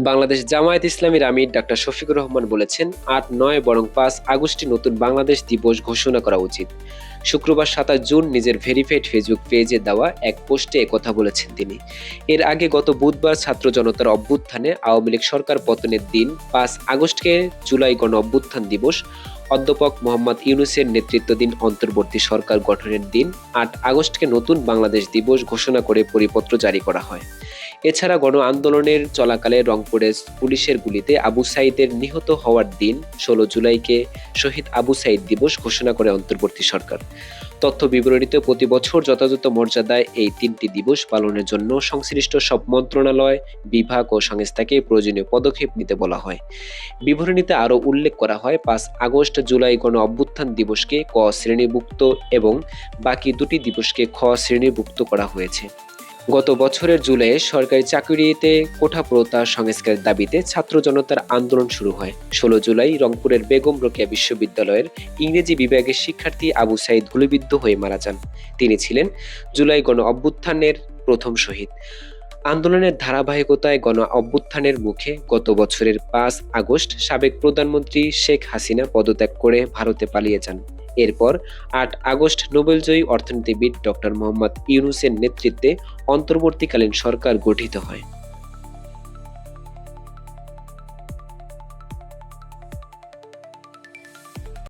বাংলাদেশ জামায়াত ইসলামীর আমির ডাক্তার শফিকুর রহমান বলেছেন, ৮-৯ বরং ৫ আগস্টে নতুন বাংলাদেশ দিবস ঘোষণা করা উচিত। শুক্রবার ২৭ জুন নিজের ভেরিফাইড ফেসবুক পেজে দেওয়া এক পোস্টে একথা বলেছেন তিনি। এর আগে গত বুধবার ছাত্র জনতার অভ্যুত্থানে আওয়ামী লীগ সরকার পতনের দিন ৫ আগস্টকে জুলাই গণ অভ্যুত্থান দিবস, অধ্যাপক মোহাম্মদ ইউনূসের নেতৃত্বাধীন অন্তর্বর্তী সরকার গঠনের দিন ৮ আগস্টকে নতুন বাংলাদেশ দিবস ঘোষণা করে পরিপত্র জারি করা হয়। এছাড়া গণ আন্দোলনের চলাকালে রংপুরে পুলিশের গুলিতে আবু সাঈদের নিহত হওয়ার দিন ১৬ জুলাইকে শহীদ আবু সাঈদ দিবস ঘোষণা করে অন্তর্বর্তী সরকার। তথ্য বিবরণীতে প্রতি বছর যথাযথ মর্যাদায় এই তিনটি দিবস পালনের জন্য সংশ্লিষ্ট সব মন্ত্রণালয়, বিভাগ ও সংস্থাকে প্রয়োজনীয় পদক্ষেপ নিতে বলা হয়। বিবরণীতে আরও উল্লেখ করা হয়, ৫ আগস্ট জুলাই গণ অভ্যুত্থান দিবসকে ক শ্রেণীভুক্ত এবং বাকি দুটি দিবসকে খ শ্রেণীভুক্ত করা হয়েছে। গত বছরের জুলাইয়ে সরকারি চাকরিতে কোঠা প্রথা সংস্কারের দাবিতে ছাত্র জনতার আন্দোলন শুরু হয়। ১৬ জুলাই রংপুরের বেগম রোকেয়া বিশ্ববিদ্যালয়ের ইংরেজি বিভাগের শিক্ষার্থী আবু সাঈদ গুলিবিদ্ধ হয়ে মারা যান। তিনি ছিলেন জুলাই গণ অভ্যুত্থানের প্রথম শহীদ। আন্দোলনের ধারাবাহিকতায় গণ অভ্যুত্থানের মুখে গত বছরের ৫ আগস্ট সাবেক প্রধানমন্ত্রী শেখ হাসিনা পদত্যাগ করে ভারতে পালিয়ে যান। এরপর ৮ আগস্ট নোবেলজয়ী অর্থনীতিবিদ ডক্টর মোহাম্মদ ইউনূসের নেতৃত্বে অন্তর্বর্তীকালীন সরকার গঠিত হয়।